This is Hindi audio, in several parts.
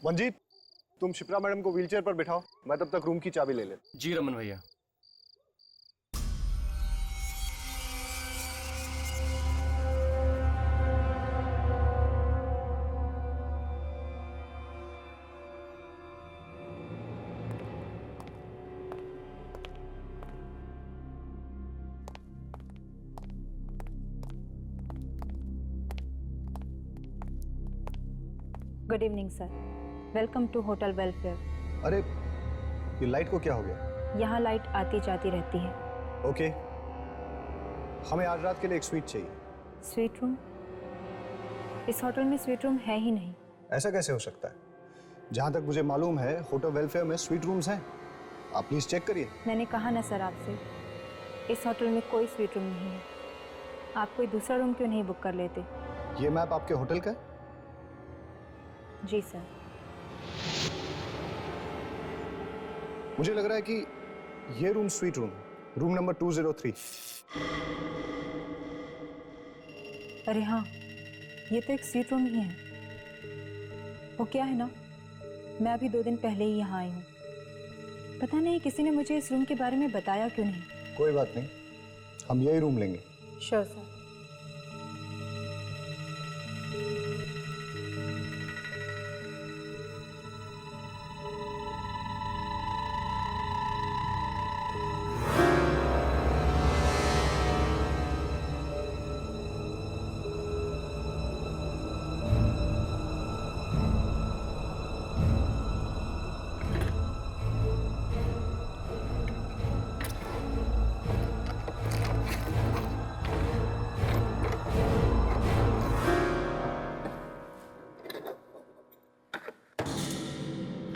मंजीत, तुम शिप्रा मैडम को व्हीलचेयर पर बिठाओ, मैं तब तक रूम की चाबी ले लेता। जी रमन भैया। Good evening sir, welcome to hotel welfare. अरे ये लाइट को क्या हो गया? यहाँ लाइट आती जाती रहती है। ओके, हमें आज रात के लिए एक स्वीट चाहिए। Suite room? इस होटल में स्वीट रूम है ही नहीं। ऐसा कैसे हो सकता है? जहाँ तक मुझे मालूम है होटल वेलफेयर में स्वीट रूम्स हैं। आप प्लीज चेक करिए। मैंने कहा ना सर आपसे, इस होटल में कोई स्वीट रूम नहीं है। आप कोई दूसरा रूम क्यों नहीं बुक कर लेते? ये मैप आपके होटल का है? जी सर। मुझे लग रहा है कि ये room suite room, room number 203। अरे हाँ, ये तो एक स्वीट रूम ही है। वो क्या है ना, मैं अभी 2 दिन पहले ही यहाँ आई हूँ। पता नहीं किसी ने मुझे इस रूम के बारे में बताया क्यों नहीं। कोई बात नहीं, हम यही रूम लेंगे। Sure sir.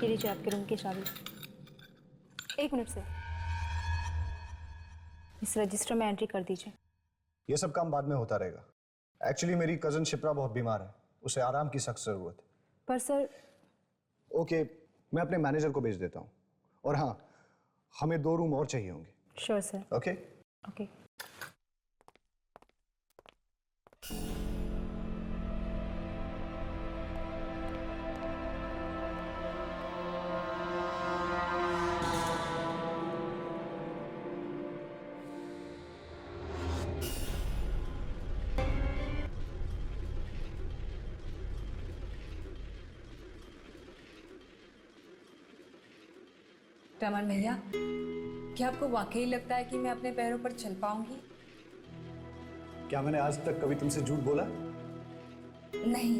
ये लीजिए आपके रूम की चाबी। 1 मिनट सर, इस रजिस्टर में एंट्री कर दीजिए। ये सब काम बाद में होता रहेगा। एक्चुअली मेरी कजन शिप्रा बहुत बीमार है, उसे आराम की सख्त जरूरत है। पर सर। ओके, मैं अपने मैनेजर को भेज देता हूँ। और हाँ, हमें 2 रूम और चाहिए होंगे। Sure sir. Okay okay. Raman भैया, क्या आपको वाकई लगता है कि मैं अपने पैरों पर चल पाऊंगी? क्या मैंने आज तक कभी तुमसे झूठ बोला? नहीं।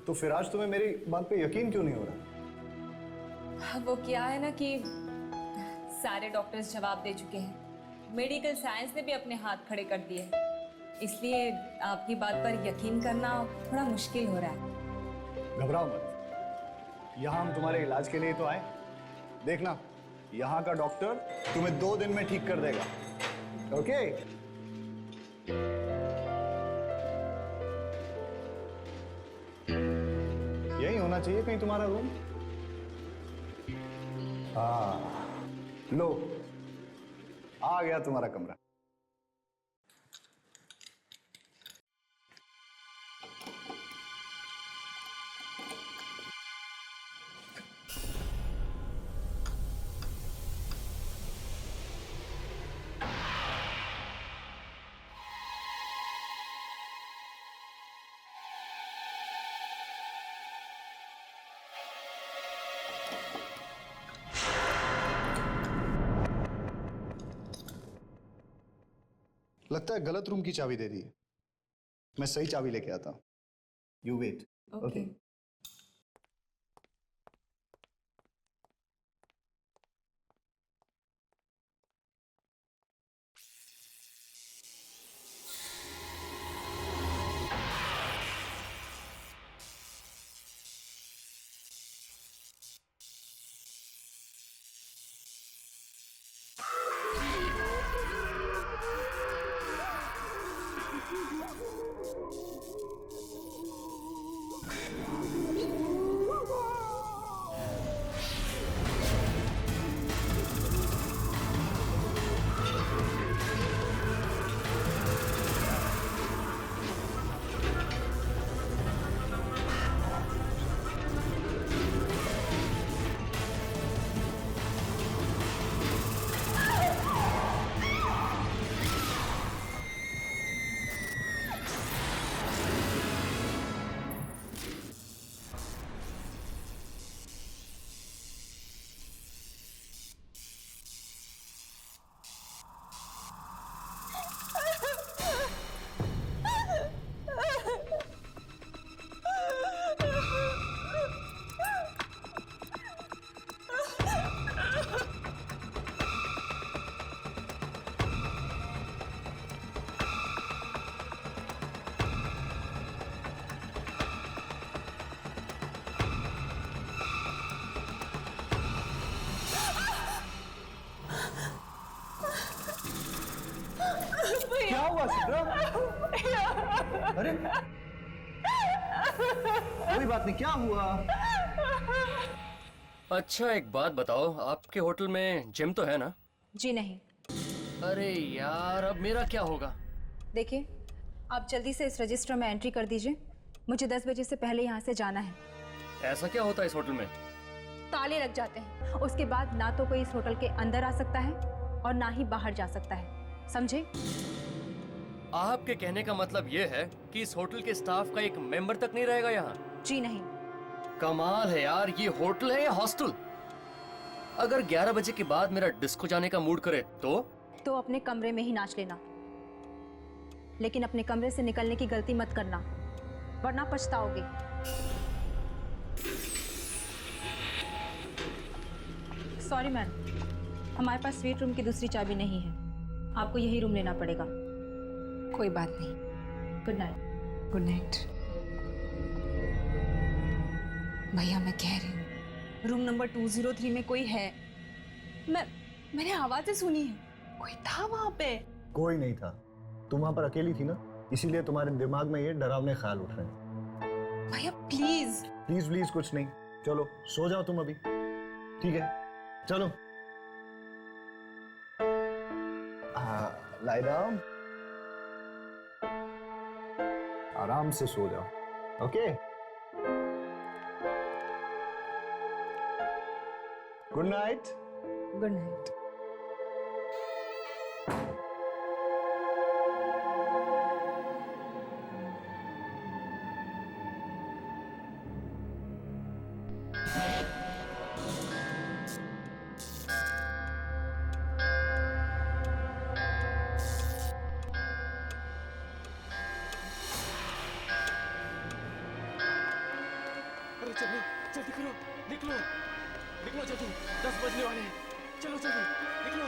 तो फिर आज तुम्हें मेरी बात पे यकीन क्यों नहीं हो रहा? वो क्या है ना कि सारे डॉक्टर्स जवाब दे चुके हैं, मेडिकल साइंस ने भी अपने हाथ खड़े कर दिए हैं, इसलिए आपकी बात पर यकीन करना थोड़ा मुश्किल हो रहा है। घबराओ मत, यहाँ हम तुम्हारे इलाज के लिए तो आए। देखना, यहाँ का डॉक्टर तुम्हें 2 दिन में ठीक कर देगा। ओके? यही होना चाहिए कहीं तुम्हारा रूम। हाँ, लो, आ गया तुम्हारा कमरा। लगता है गलत रूम की चाबी दे दी है। मैं सही चाबी लेके आता हूं। You wait. ओके। अरे कोई बात नहीं, क्या हुआ? अच्छा एक बात बताओ, आपके होटल में जिम तो है ना? जी नहीं। अरे यार, अब मेरा क्या होगा? देखिए, आप जल्दी से इस रजिस्टर में एंट्री कर दीजिए। मुझे 10 बजे से पहले यहाँ से जाना है। ऐसा क्या होता है इस होटल में? ताले लग जाते हैं। उसके बाद ना तो कोई इस होटल के अंदर आ सकता है और ना ही बाहर जा सकता है, समझे? आपके कहने का मतलब ये है कि इस होटल के स्टाफ का एक मेंबर तक नहीं रहेगा यहाँ? जी नहीं। कमाल है यार, ये होटल है या हॉस्टल? अगर 11 बजे के बाद मेरा डिस्को जाने का मूड करे तो अपने कमरे में ही नाच लेना, लेकिन अपने कमरे से निकलने की गलती मत करना, वरना पछताओगे। सॉरी मैम, हमारे पास स्वीट रूम की दूसरी चाबी नहीं है, आपको यही रूम लेना पड़ेगा। कोई बात नहीं। Good night. Good night. भैया मैं कह रही हूँ रूम नंबर 203 में कोई है। मैंने आवाजें सुनी है, कोई था वहां पे। कोई नहीं था, तुम वहां पर अकेली थी ना, इसीलिए तुम्हारे दिमाग में ये डरावने ख्याल उठ रहे हैं। भैया प्लीज। प्लीज प्लीज कुछ नहीं, चलो सो जाओ तुम अभी, ठीक है? चलो लाई डाउन, आराम से सो जाओ, okay? Good night. Good night. अरे चलो जल्दी करो, निकलो निकलो जल्दी, 10 बजने वाले हैं। चलो जल्दी निकलो।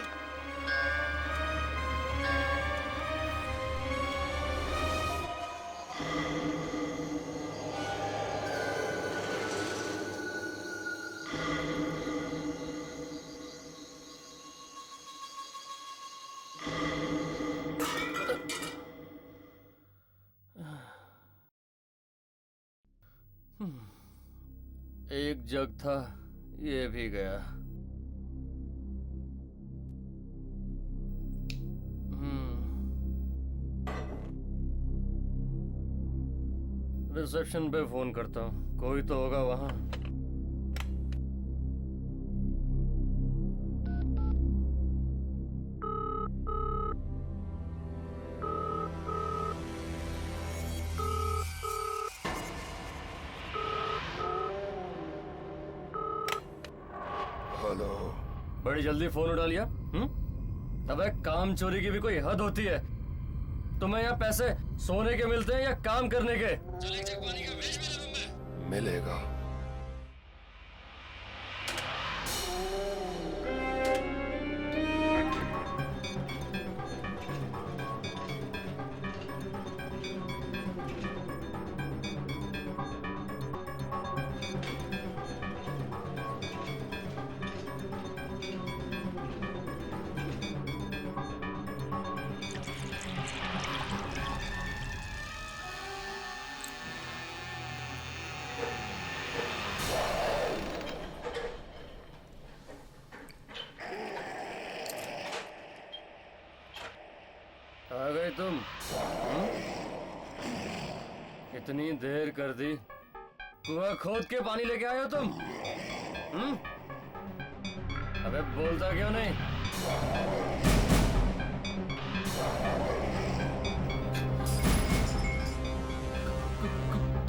एक जग था, ये भी गया। रिसेप्शन पे फोन करता हूँ, कोई तो होगा वहां। हेलो। बड़ी जल्दी फोन उठा लिया। अबे काम चोरी की भी कोई हद होती है। तुम्हें यहाँ पैसे सोने के मिलते हैं या काम करने के? चल एक जग पानी का भेज मेरे रूम में। मिलेगा। आ गए तुम? इतनी देर कर दी, कुआं खोद के पानी लेके आए हो तुम? अबे बोलता क्यों नहीं?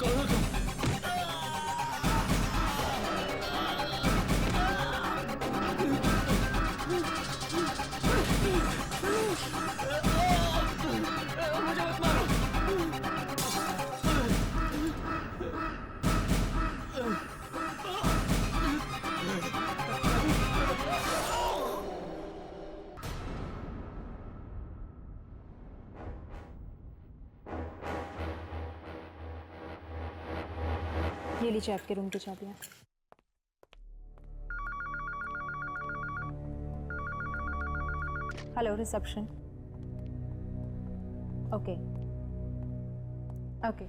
कौन हो तुम? मुझे मत मारो। ये लीजिए आपके रूम की चाबियाँ। Hello reception. Okay, okay.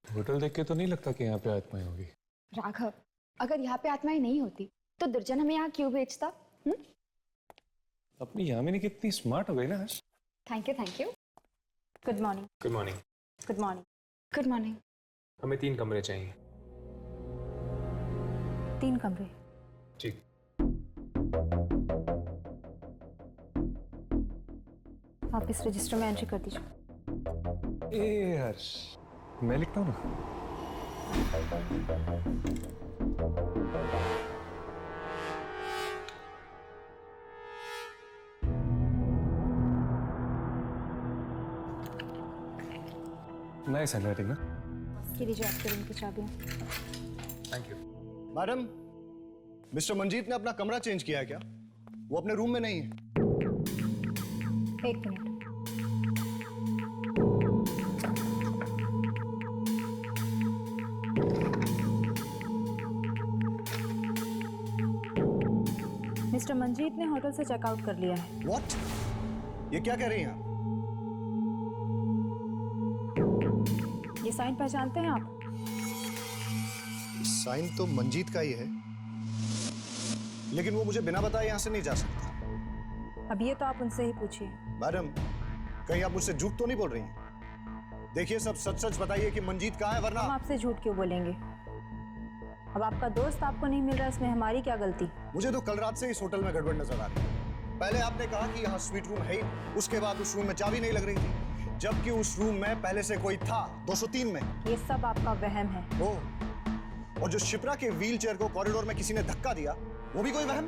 Hotel देख के तो नहीं लगता कि यहाँ पे आत्माएं होगी। राघव, अगर यहाँ पे आत्माएं नहीं होती तो दुर्जन हमें यहाँ क्यों भेजता? अपनी यामिनी कितनी स्मार्ट हो गई ना आज। Thank you, thank you. Good morning. Good morning. Good morning. Good morning. हमें 3 कमरे चाहिए। 3 कमरे। ठीक। आप इस रजिस्टर में एंट्री कर दीजिए। ए हर्ष, मैं लिखता हूँ ना। नाइस हैंडराइटिंग ना। ये लीजिए आपके रूम की चाबियाँ। Thank you. Madam, mister Manjeet ने अपना कमरा चेंज किया है क्या? वो अपने रूम में नहीं है। 1 मिनट। मिस्टर मंजीत ने होटल से चेकआउट कर लिया है। What? ये क्या कह रही हैं आप? ये साइन पहचानते हैं आप? साइन तो मंजीत का ही है, लेकिन वो मुझे बिना बताए यहाँ से नहीं जा सकता। अब ये तो आप उनसे ही पूछिए। मैडम, कहीं आप मुझसे झूठ तो नहीं बोल रही हैं? देखिए, सब सच सच बताइए कि मंजीत कहाँ है, वरना हम आपसे झूठ क्यों बोलेंगे? अब आपका दोस्त आपको नहीं मिल रहा, इसमें हमारी क्या गलती? मुझे तो कल रात से इस होटल में गड़बड़ नजर आ रही है। पहले आपने कहा कि यहाँ स्वीट रूम है ही, उसके बाद उस रूम में चाबी नहीं लग रही थी, जबकि उस रूम में पहले से कोई था 203 में। ये सब आपका वहम है। और जो शिप्रा के व्हील चेयर को कॉरिडोर में किसी ने धक्का दिया, वो भी कोई वहम?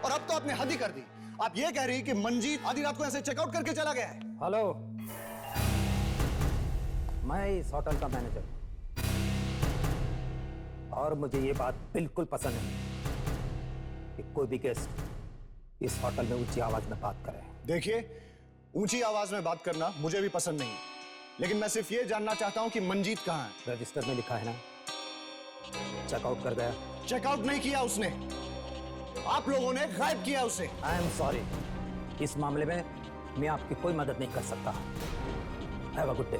और अब तो आपने हद ही कर दी। आप ये कह रही कि मंजीत आधी रात को ऐसे चेकआउट करके चला गया है? हेलो, मैं इस होटल का मैनेजर हूं और मुझे ये बात बिल्कुल पसंद नहीं कि कोई भी गेस्ट इस होटल में ऊंची आवाज में बात करे। देखिए, ऊंची आवाज में बात करना मुझे भी पसंद नहीं, लेकिन मैं सिर्फ ये जानना चाहता हूं कि मंजीत कहां है। रजिस्टर में लिखा है ना, चेकआउट कर गया। चेकआउट नहीं किया उसने, आप लोगों ने गायब किया उसे। आई एम सॉरी, इस मामले में मैं आपकी कोई मदद नहीं कर सकता। Have a good day.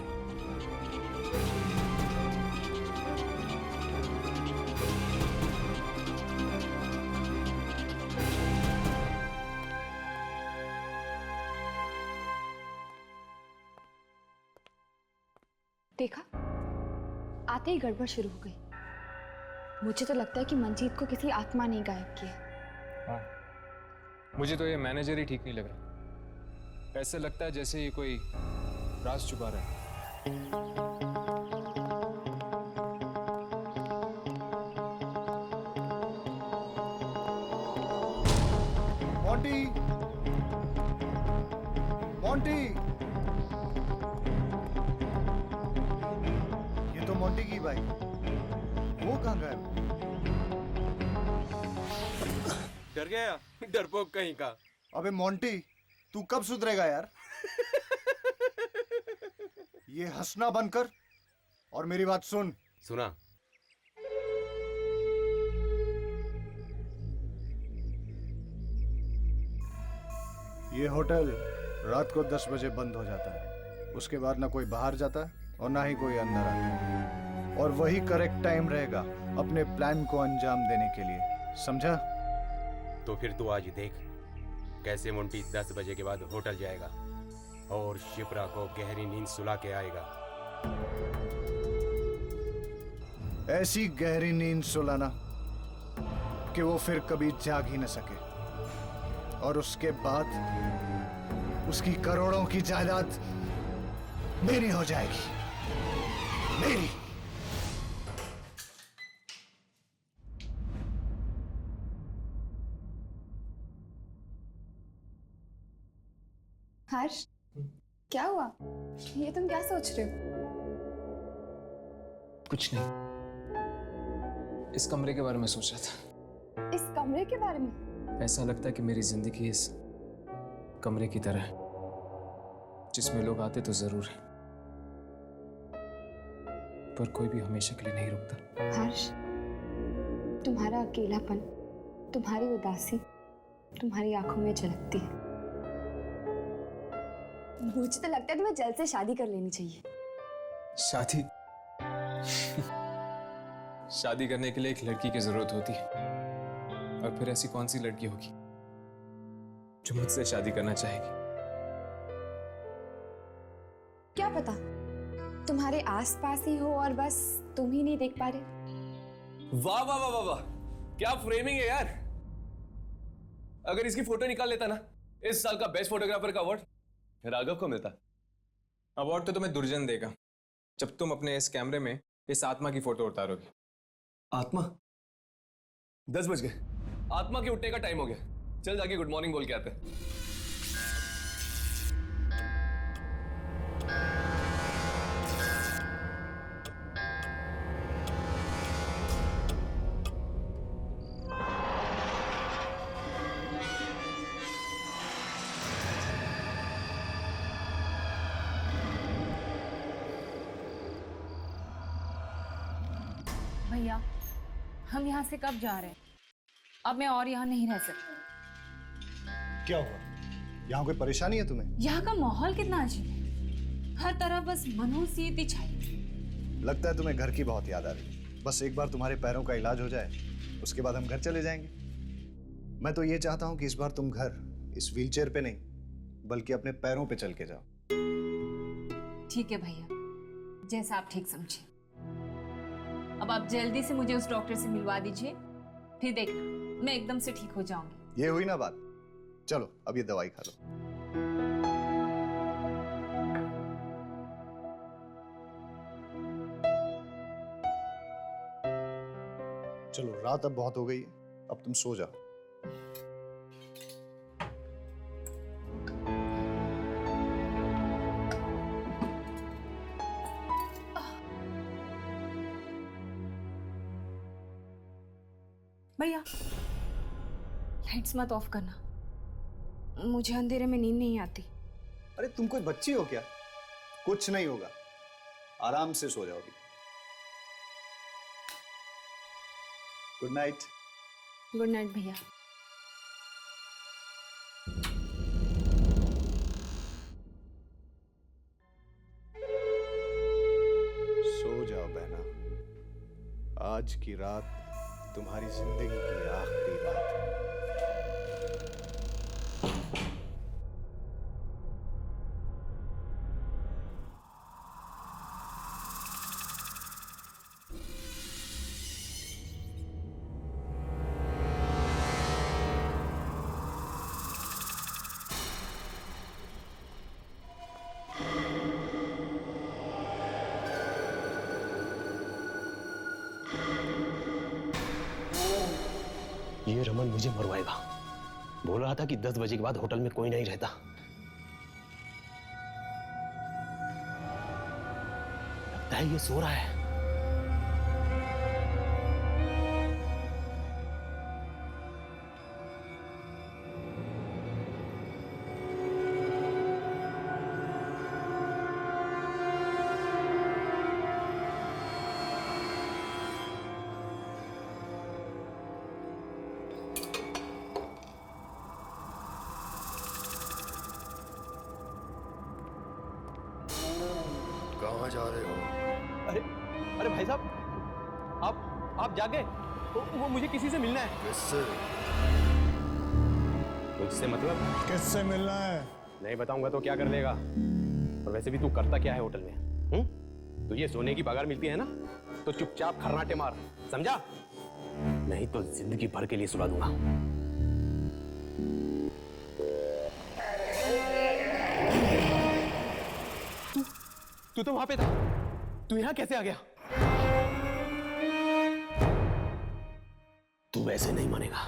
देखा, आते ही गड़बड़ शुरू हो गई। मुझे तो लगता है कि मंजीत को किसी आत्मा ने गायब किया। हाँ, मुझे तो ये मैनेजर ही ठीक नहीं लग रहा। ऐसे लगता है जैसे ये कोई राज छुपा रहा है। मोंटी, मोंटी, ये तो मोंटी की बाइक। वो कहाँ गया? डर गया, डरपोक कहीं का। अबे मोंटी, तू कब सुधरेगा यार? ये हंसना बंद कर और मेरी बात सुन। सुना? ये होटल रात को 10 बजे बंद हो जाता है। उसके बाद ना कोई बाहर जाता है और ना ही कोई अंदर आता है, और वही करेक्ट टाइम रहेगा अपने प्लान को अंजाम देने के लिए, समझा? तो फिर तू आज देख कैसे मोंटी 10 बजे के बाद होटल जाएगा और शिप्रा को गहरी नींद सुला के आएगा। ऐसी गहरी नींद सुलाना कि वो फिर कभी जाग ही न सके, और उसके बाद उसकी करोड़ों की जायदाद मेरी हो जाएगी, मेरी। हर्ष, क्या हुआ? ये तुम क्या सोच रहे हो? कुछ नहीं, इस कमरे के बारे में सोच रहा था। इस कमरे के बारे में? ऐसा लगता है कि मेरी जिंदगी इस कमरे की तरह है, जिसमें लोग आते तो जरूर है, पर कोई भी हमेशा के लिए नहीं रुकता। हर्ष, तुम्हारा अकेलापन, तुम्हारी उदासी तुम्हारी आंखों में झलकती है। मुझे तो लगता है तुम्हें जल्द से शादी कर लेनी चाहिए। शादी? शादी करने के लिए एक लड़की की जरूरत होती है, और फिर ऐसी कौन सी लड़की होगी जो मुझसे शादी करना चाहेगी? क्या पता तुम्हारे आसपास ही हो और बस तुम ही नहीं देख पा रहे। वाह वाह वाह वाह वाह, क्या फ्रेमिंग है यार। अगर इसकी फोटो निकाल लेता ना, इस साल का बेस्ट फोटोग्राफर का अवार्ड राघव को मिलता। अवार्ड तो तुम्हें दुर्जन देगा जब तुम अपने इस कैमरे में इस आत्मा की फोटो उतारोगे। आत्मा? 10 बज गए, आत्मा के उठने का टाइम हो गया। चल जाके गुड मॉर्निंग बोल के आते हैं। भैया, हम यहाँ से कब जा रहे हैं? अब मैं और यहाँ नहीं रह सकती। क्या हुआ? यहाँ कोई परेशानी है तुम्हें? यहाँ का माहौल कितना अजीब है, हर तरफ बस मनहूसियत ही छाई। लगता है तुम्हें घर की बहुत याद आ रही। बस एक बार तुम्हारे पैरों का इलाज हो जाए, उसके बाद हम घर चले जाएंगे। मैं तो ये चाहता हूँ कि इस बार तुम घर इस व्हीलचेयर पे नहीं, बल्कि अपने पैरों पे चल के जाओ। ठीक है भैया, जैसा आप ठीक समझे। अब आप जल्दी से मुझे उस डॉक्टर से मिलवा दीजिए, फिर देखना मैं एकदम से ठीक हो जाऊंगी। ये हुई ना बात। चलो अब ये दवाई खा लो। चलो, रात अब बहुत हो गई है, अब तुम सो जाओ। भैया, लाइट्स मत ऑफ करना, मुझे अंधेरे में नींद नहीं आती। अरे तुम कोई बच्ची हो क्या? कुछ नहीं होगा, आराम से सो जाओगी। Good night. गुड नाइट भैया। सो जाओ बहना, आज की रात तुम्हारी जिंदगी की आखिरी रात है। ये रमन मुझे मरवाएगा। बोल रहा था कि 10 बजे के बाद होटल में कोई नहीं रहता। लगता है ये सो रहा है। कहाँ जा रहे हो? अरे अरे भाई साहब, आप जाग गए? वो मुझे किसी से मिलना है। किससे? मुझसे मतलब? किससे मिलना है? नहीं बताऊंगा तो क्या कर लेगा? और वैसे भी तू करता क्या है होटल में? तुझे सोने की पगार मिलती है ना, तो चुपचाप खर्राटे मार, समझा? नहीं तो जिंदगी भर के लिए सुला दूंगा। तू तो वहां पे था, तू यहाँ कैसे आ गया? तू वैसे नहीं मानेगा।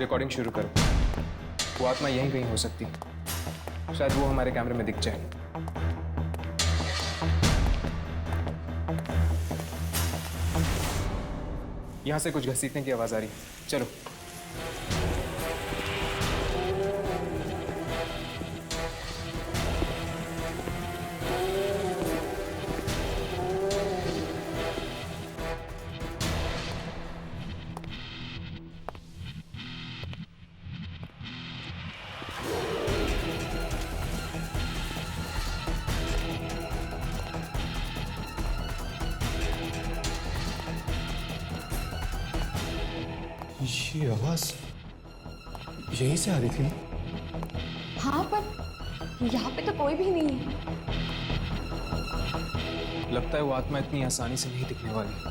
रिकॉर्डिंग शुरू करो। वो आत्मा यहीं कहीं हो सकती है, शायद वो हमारे कैमरे में दिख जाए। यहां से कुछ घसीटने की आवाज आ रही है, चलो। ये आवाज यहीं से आ रही थी ना? हाँ, पर यहाँ पे तो कोई भी नहीं है। लगता है वो आत्मा इतनी आसानी से नहीं दिखने वाली।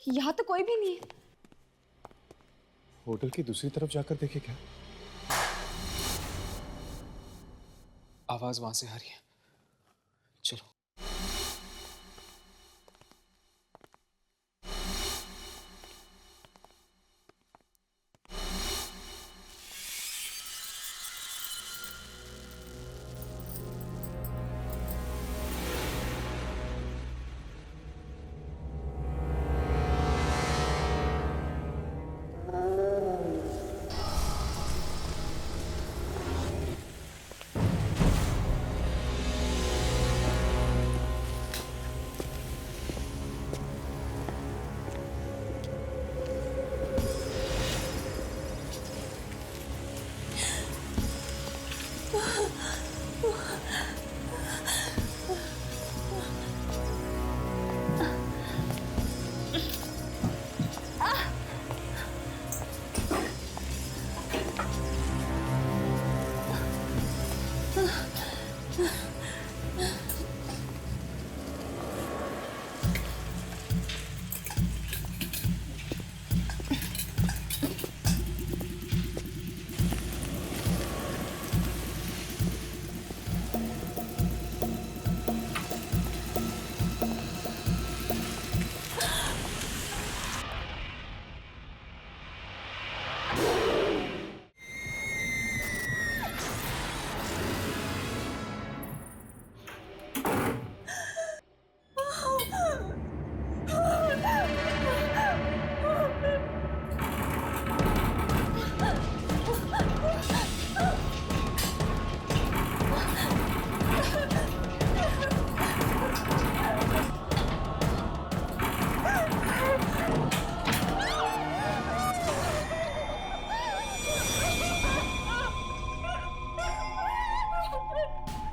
यहाँ तो कोई भी नहीं है। होटल की दूसरी तरफ जाकर देखे क्या? आवाज वहां से आ रही है। चलो।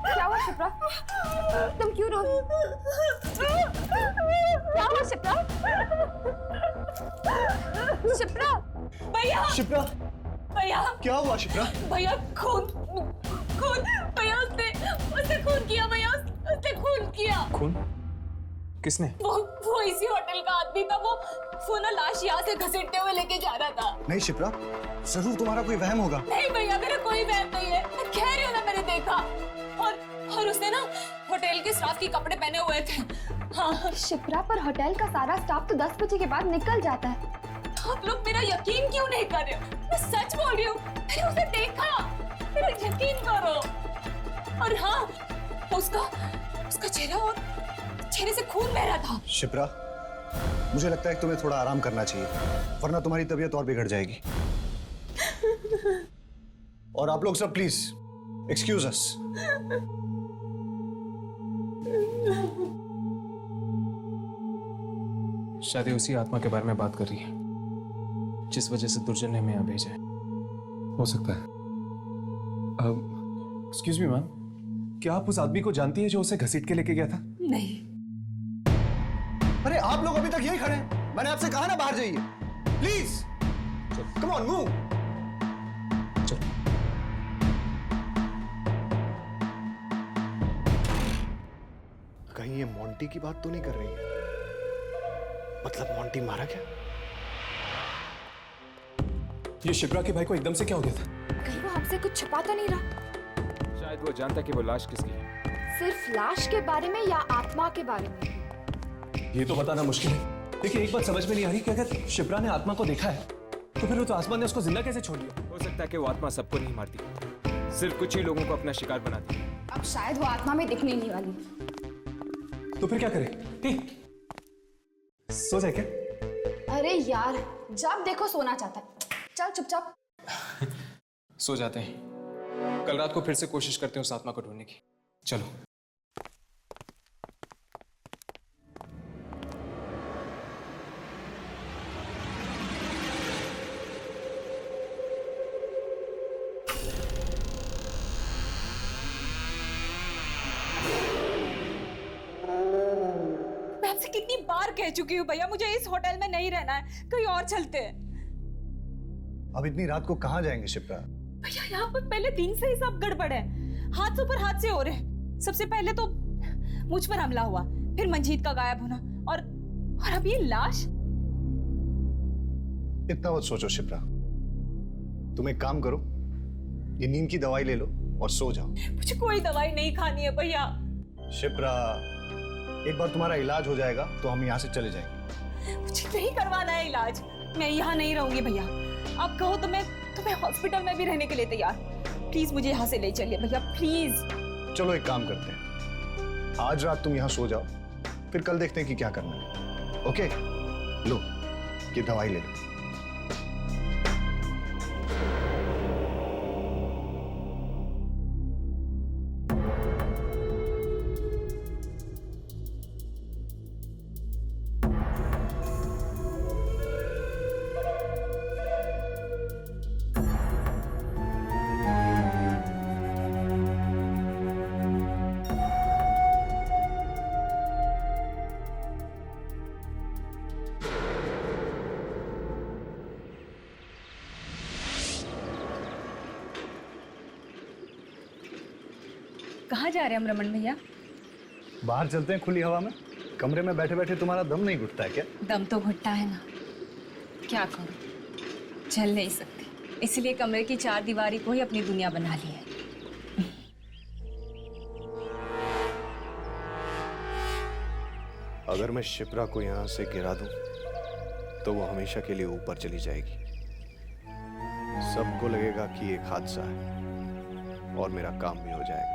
क्या हुआ शिप्रा? तुम क्यों रो रही हो? क्या हुआ शिप्रा? शिप्रा! भैया शिप्रा, भैया क्या हुआ शिप्रा? भैया खून खून भैया उसने खून किया भैया उसने खून किया। खून? किसने? वो इसी होटल का आदमी था। वो ना लाश यहाँ से घसीटते हुए लेके जा रहा था। नहीं शिप्रा, जरूर तुम्हारा कोई वहम होगा। नहीं भैया मेरा कोई वहम नहीं है, मैं कह रही हूँ ना मैंने देखा। और उसने ना होटल के स्टाफ के कपड़े पहने हुए थे। हाँ शिप्रा, पर होटल का सारा स्टाफ तो 10 बजे के बाद निकल जाता है। आप लोग मेरा यकीन क्यों नहीं कर रहे हो? मैं सच बोल रही हूँ, मैंने उसे देखा, मेरा यकीन करो। और हाँ, उसका चेहरा और चेहरे से खून बह रहा था। शिप्रा, मुझे लगता है कि तुम्हें थोड़ा आराम करना चाहिए, वरना तुम्हारी तबीयत और बिगड़ जाएगी। और आप लोग सब प्लीज एक्सक्यूज अस। शायद ये उसी आत्मा के बारे में बात कर रही है जिस वजह से दुर्जन ने हमें यहाँ भेजा है। हो सकता है। एक्सक्यूज मी मैम, क्या आप उस आदमी को जानती है जो उसे घसीट के लेके गया था? नहीं। अरे आप लोग अभी तक यही खड़े हैं? मैंने आपसे कहा ना बाहर जाइए। Please come on move. कहीं ये मोंटी की बात तो नहीं कर रही है? मतलब मोंटी मारा क्या? ये शिप्रा के भाई को एकदम से क्या हो गया था? कहीं वो हमसे कुछ छुपा तो नहीं रहा? शायद वो जानता कि वो लाश किसकी है। सिर्फ लाश के बारे में या आत्मा के बारे में? ये तो बताना मुश्किल है। देखिए, एक बात समझ में नहीं आ रही कि अगर शिप्रा ने आत्मा को देखा है तो फिर वो तो आसमान ने उसको जिंदा कैसे छोड़ दिया? हो सकता है कि वो आत्मा सबको नहीं मारती, सिर्फ कुछ ही लोगों को अपना शिकार बनाती है। अब शायद वो आत्मा में दिखने नहीं वाली। तो फिर क्या करें? सो जाए क्या? अरे यार, जब देखो सोना चाहता है। चल चुपचाप सो जाते हैं। कल रात को फिर से कोशिश करते हैं उस आत्मा को ढूंढने की। चलो। मैं आपसे कितनी बार कह चुकी हूँ भैया, मुझे इस होटल में नहीं रहना है, कहीं और चलते हैं। अब इतनी रात को कहाँ जाएंगे शिप्रा? भैया यहाँ पर पहले दिन से ही सब गड़बड़ है, हाथ ऊपर हाथ से हो रहे हैं। सबसे पहले तो मुझ पर हमला हुआ, फिर मंजीत का गायब होना, और अब ये लाश। इतना मत सोचो शिप्रा, तुम एक काम करो, ये नींद की दवाई ले लो और सो जाओ। मुझे कोई दवाई नहीं खानी है भैया। शिप्रा, एक बार तुम्हारा इलाज हो जाएगा तो हम यहाँ से चले जाएंगे। मुझे नहीं करवाना है इलाज। मैं यहाँ नहीं रहूंगी भैया। आप कहो तो मैं हॉस्पिटल में भी रहने के लिए तैयार हूँ। प्लीज मुझे यहाँ से ले चलिए भैया, प्लीज। चलो एक काम करते हैं, आज रात तुम यहाँ सो जाओ, फिर कल देखते हैं कि क्या करना है। ओके, लो ये दवाई ले लो। कहाँ जा रहे हैं हम रमन भैया? बाहर चलते हैं खुली हवा में। कमरे में बैठे बैठे तुम्हारा दम नहीं घुटता है क्या? दम तो घुटता है ना, क्या करूं, चल नहीं सकती, इसलिए कमरे की चार दीवारी को ही अपनी दुनिया बना ली है। अगर मैं शिप्रा को यहाँ से गिरा दूं, तो वो हमेशा के लिए ऊपर चली जाएगी। सबको लगेगा कि एक हादसा है और मेरा काम भी हो जाएगा।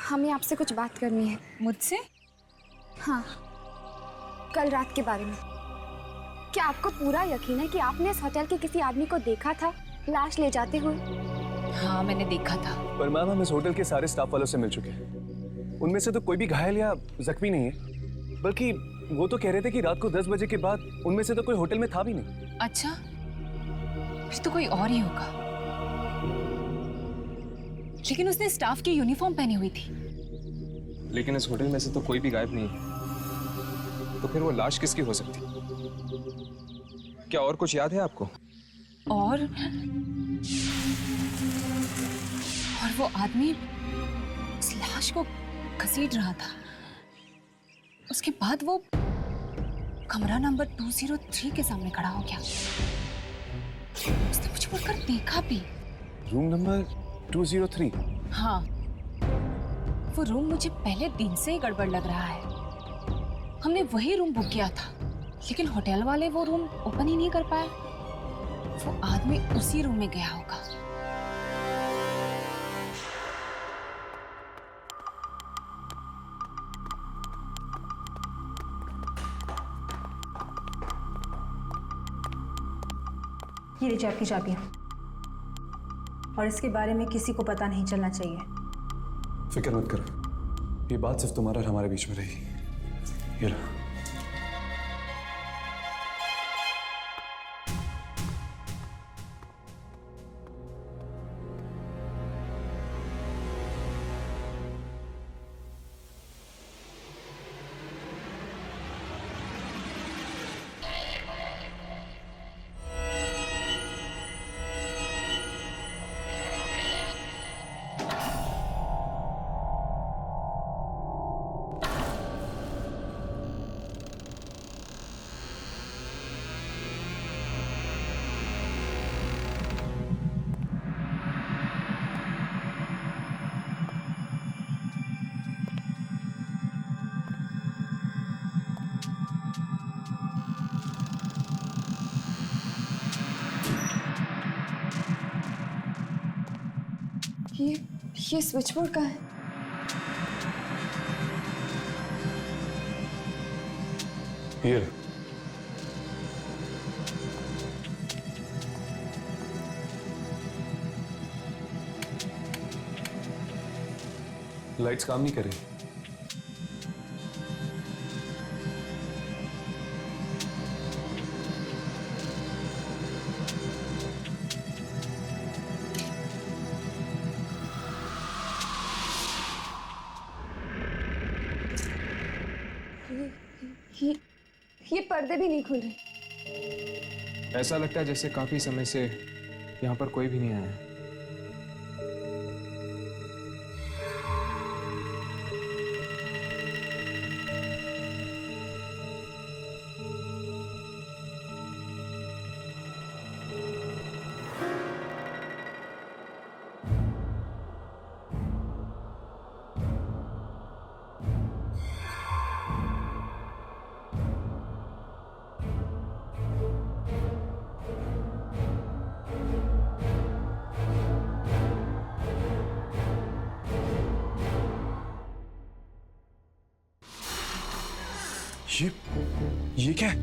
हमें आपसे कुछ बात करनी है। मुझसे? हाँ, कल रात के बारे में। क्या आपको पूरा यकीन है कि आपने इस होटल के किसी आदमी को देखा था लाश ले जाते हुए? हाँ, मैंने देखा था। पर मैम, हम इस होटल के सारे स्टाफ वालों से मिल चुके हैं। उनमें से तो कोई भी घायल या जख्मी नहीं है, बल्कि वो तो कह रहे थे कि रात को 10 बजे के बाद उनमें से तो कोई होटल में था भी नहीं। अच्छा, फिर तो कोई और ही होगा। लेकिन उसने स्टाफ की यूनिफॉर्म पहनी हुई थी। लेकिन इस होटल में से तो कोई भी गायब नहीं है, तो फिर वो लाश किसकी हो सकती? क्या और कुछ याद है आपको? और वो आदमी उस लाश को घसीट रहा था। उसके बाद वो कमरा नंबर 203 के सामने खड़ा हो गया। उसने मुझे मुड़कर देखा भी। Room number 203? हाँ, वो रूम मुझे पहले दिन से ही गड़बड़ लग रहा है। हमने वही रूम बुक किया था, लेकिन होटल वाले वो रूम ओपन ही नहीं कर पाए। वो आदमी उसी रूम में गया होगा। ये लीजिए आपकी चाबियाँ, और इसके बारे में किसी को पता नहीं चलना चाहिए। फिक्र मत करो, ये बात सिर्फ तुम्हारा और हमारे बीच में रहेगी। ये लो। ये स्विच बोर्ड का है। ये लाइट्स काम नहीं कर रही। ये पर्दे भी नहीं खुल रहे। ऐसा लगता है जैसे काफी समय से यहाँ पर कोई भी नहीं आया है। ये क्या है?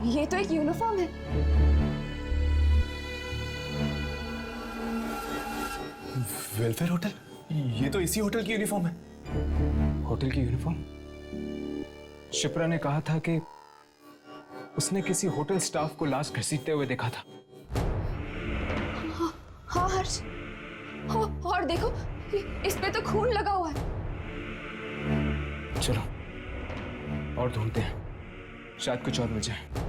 ये तो एक यूनिफॉर्म है। Welfare hotel? ये तो इसी होटल की यूनिफॉर्म है। होटल की यूनिफॉर्म? शिप्रा ने कहा था कि उसने किसी होटल स्टाफ को लाश घसीटते हुए देखा था। हाँ हर्ष, और देखो इस पे तो खून लगा हुआ है। चलो और ढूंढते हैं, शायद कुछ और मिल जाए।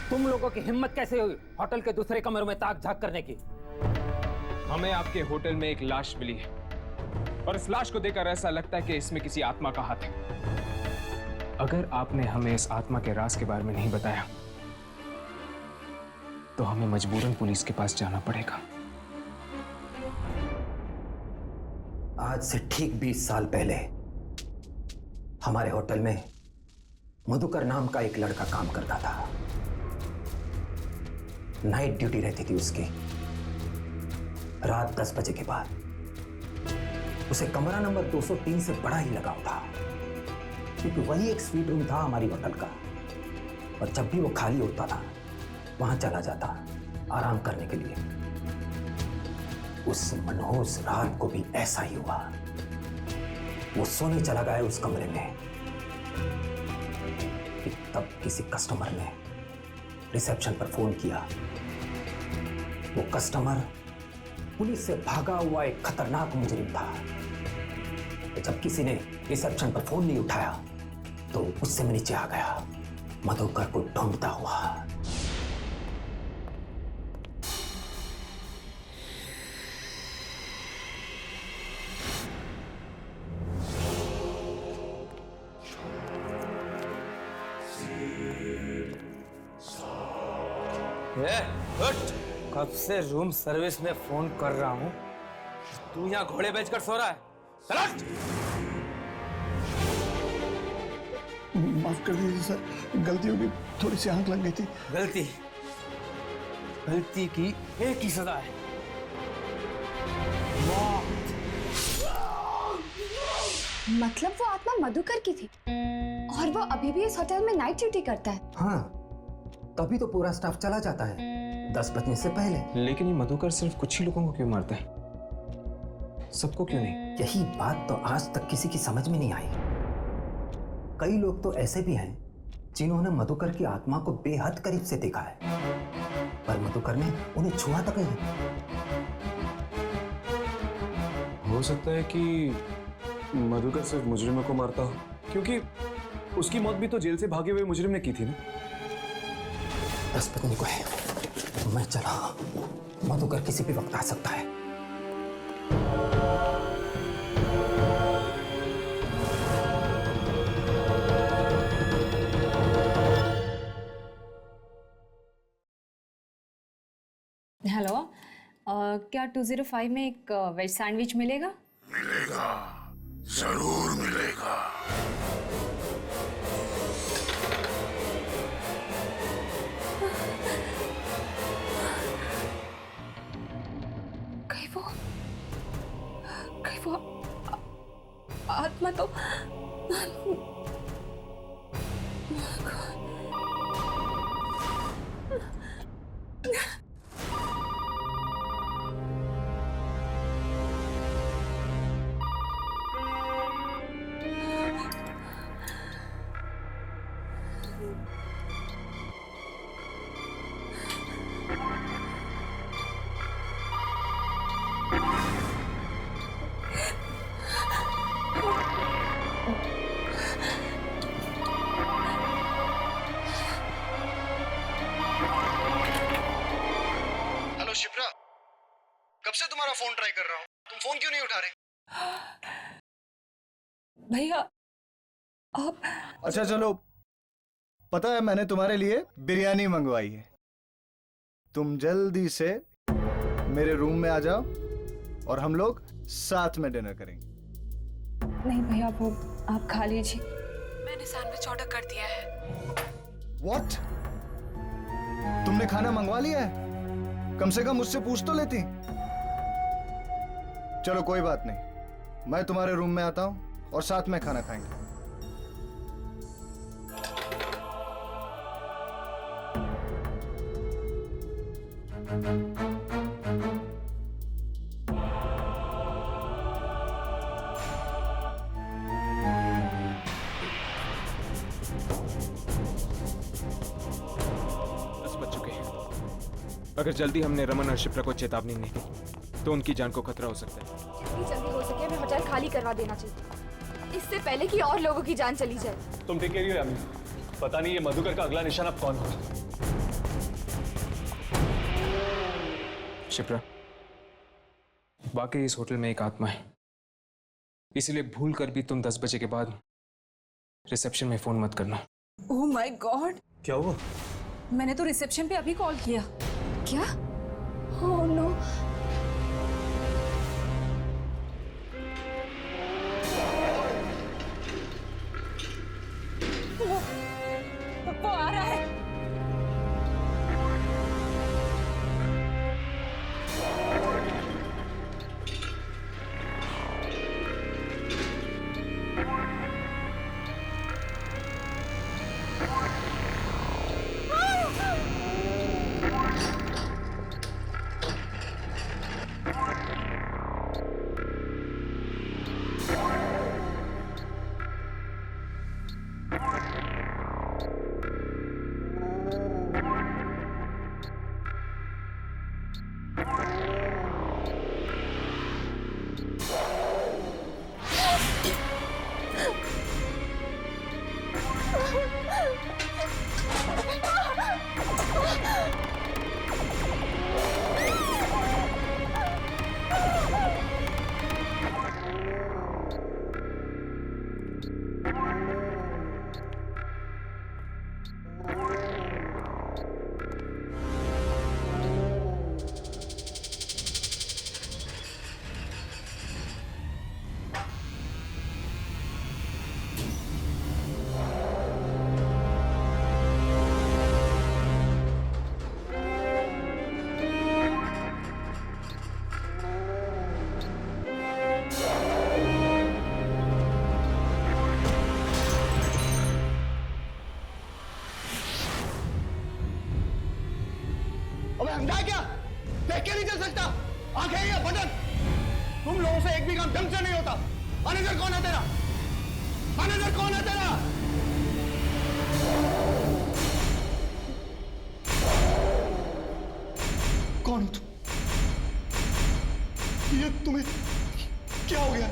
तुम लोगों की हिम्मत कैसे हुई होटल के दूसरे कमरे में ताक झांक करने की? हमें आपके होटल में एक लाश मिली है और इस लाश को देखकर ऐसा लगता है कि इसमें किसी आत्मा का हाथ है। अगर आपने हमें इस आत्मा के राज के बारे में नहीं बताया तो हमें मजबूरन पुलिस के पास जाना पड़ेगा। आज से ठीक 20 साल पहले हमारे होटल में मधुकर नाम का एक लड़का काम करता था। नाइट ड्यूटी रहती थी उसकी। रात 10 बजे के बाद उसे कमरा नंबर 203 से बड़ा ही लगाव था, क्योंकि वही एक स्वीट रूम था हमारी होटल का। और जब भी वो खाली होता था वहां चला जाता आराम करने के लिए। उस मनहूस रात को भी ऐसा ही हुआ। वो सोने चला गया उस कमरे में कि तब किसी कस्टमर ने रिसेप्शन पर फोन किया। वो कस्टमर पुलिस से भागा हुआ एक खतरनाक मुजरिम था। जब किसी ने रिसेप्शन पर फोन नहीं उठाया तो उससे मैं नीचे आ गया, मधुकर को ढूंढता हुआ। कब से रूम सर्विस में फोन कर रहा हूं, तू यहाँ घोड़े बेचकर सो रहा है? चल! माफ कर दीजिए सर, गलती हो गई, थोड़ी सी आंख लग गई थी। गलती की एक ही सजा है, मतलब वो आत्मा मधुकर की थी और वो अभी भी इस होटल में नाइट ड्यूटी करता है। हाँ, तभी तो पूरा स्टाफ चला जाता है 10 बजने से पहले। लेकिन ये मधुकर सिर्फ कुछ ही लोगों को क्यों मारता है, सबको क्यों नहीं? यही बात तो आज तक किसी की समझ में नहीं आई। कई लोग तो ऐसे भी हैं जिन्होंने मधुकर की आत्मा को बेहद करीब से देखा है, पर मधुकर ने उन्हें छुआ तक नहीं। हो सकता है कि मधुकर सिर्फ मुजरिमों को मारता हो, क्योंकि उसकी मौत भी तो जेल से भागे हुए मुजरिम ने की थी ना। 10 बजने को है, मैं चला। मधुकर किसी भी वक्त आ सकता है। हेलो, क्या 205 में एक वेज सैंडविच मिलेगा? मिलेगा, जरूर मिलेगा। कहीं वो आत्मा तो हेलो शिप्रा, कब से तुम्हारा फोन ट्राई कर रहा हूँ, तुम फोन क्यों नहीं उठा रहे? भैया आप अच्छा चलो, पता है मैंने तुम्हारे लिए बिरयानी मंगवाई है। तुम जल्दी से मेरे रूम में आ जाओ और हम लोग साथ में डिनर करेंगे। नहीं भैया, वो आप खा लीजिए। मैंने सैंडविच ऑर्डर कर दिया है। What? तुमने खाना मंगवा लिया है? कम से कम मुझसे पूछ तो लेती। चलो कोई बात नहीं, मैं तुम्हारे रूम में आता हूं और साथ में खाना खाएंगे। अगर जल्दी हमने रमन और शिप्रा को चेतावनी नहीं दी तो उनकी जान को खतरा हो सकता है। जितनी जल्दी हो सके हमें होटल खाली करवा देना चाहिए, इससे पहले कि और लोगों की जान चली जाए। तुम टेक केयर यामी, पता नहीं ये मधुकर का अगला निशाना अब कौन होगा। शिप्रा, वाकई इस होटल में एक आत्मा है, इसलिए भूल कर भी तुम 10 बजे के बाद रिसेप्शन में फोन मत करना। ओह माय गॉड, क्या हुआ? मैंने तो रिसेप्शन पे अभी कॉल किया। क्या? Oh no. वो आ रहा है। अंधा क्या? देख के नहीं चल सकता? आंखें या बटन? तुम लोगों से एक भी काम ढंग से नहीं होता। मैनेजर कौन है तेरा? मैनेजर कौन है तेरा? कौन हो तुम? ये तुम्हें क्या हो गया?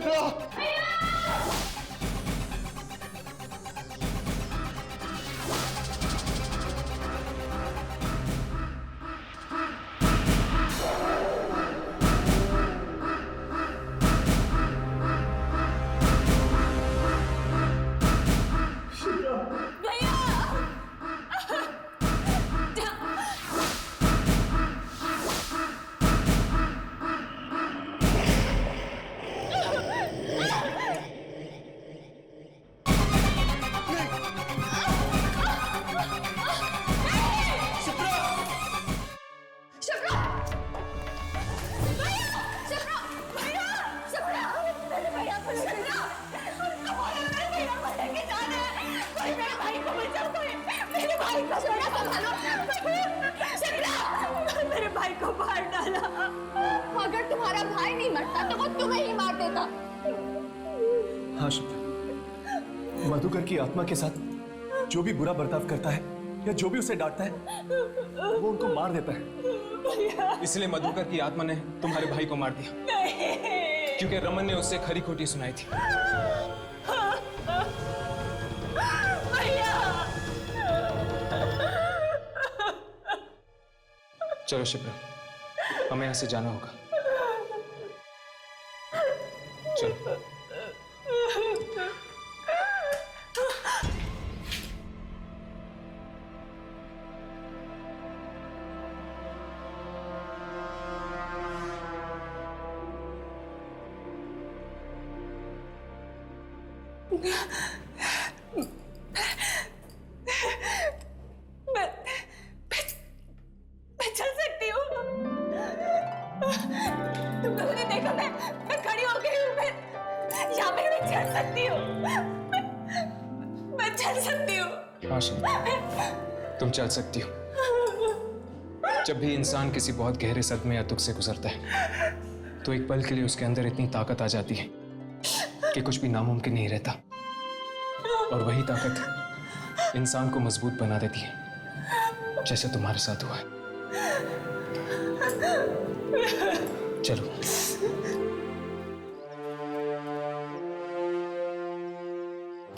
शिप्रा! मेरे भाई को मार डाला। अगर तुम्हारा भाई नहीं मरता तो वो तुम्हें ही मार देता। हाँ शिप्रा, मधुकर की आत्मा के साथ जो भी बुरा बर्ताव करता है या जो भी उसे डांटता है वो उनको मार देता है। इसलिए मधुकर की आत्मा ने तुम्हारे भाई को मार दिया क्योंकि रमन ने उससे खरी खोटी सुनाई थी। चलो शिप्रा, हमें यहां से जाना होगा। चलो। मैं चल सकती हूँ। तुम लोगों ने देखा मैं खड़ी हो गई हूँ। मैं यहाँ पे मैं चल सकती हूँ। मैं चल सकती हूँ। हाँ शिप्रा, तुम चल सकती हो। जब भी इंसान किसी बहुत गहरे सदमे या दुख से गुजरता है तो एक पल के लिए उसके अंदर इतनी ताकत आ जाती है कि कुछ भी नामुमकिन नहीं रहता, और वही ताकत इंसान को मजबूत बना देती है, जैसे तुम्हारे साथ हुआ है। चलो।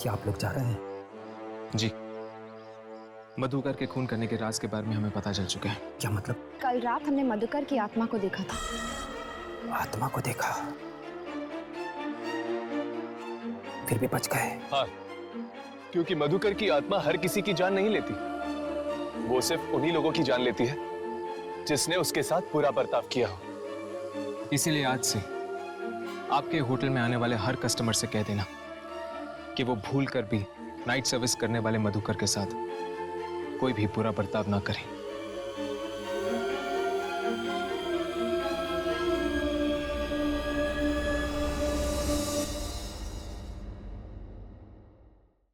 क्या आप लोग जा रहे हैं? जी, मधुकर के खून करने के राज के बारे में हमें पता चल चुका है। क्या मतलब? कल रात हमने मधुकर की आत्मा को देखा था। आत्मा को देखा? फिर भी बच गए? हाँ, क्योंकि मधुकर की आत्मा हर किसी की जान नहीं लेती। वो सिर्फ उन्हीं लोगों की जान लेती है जिसने उसके साथ बुरा बर्ताव किया हो। इसीलिए आज से आपके होटल में आने वाले हर कस्टमर से कह देना कि वो भूल कर भी नाइट सर्विस करने वाले मधुकर के साथ कोई भी बुरा बर्ताव ना करें।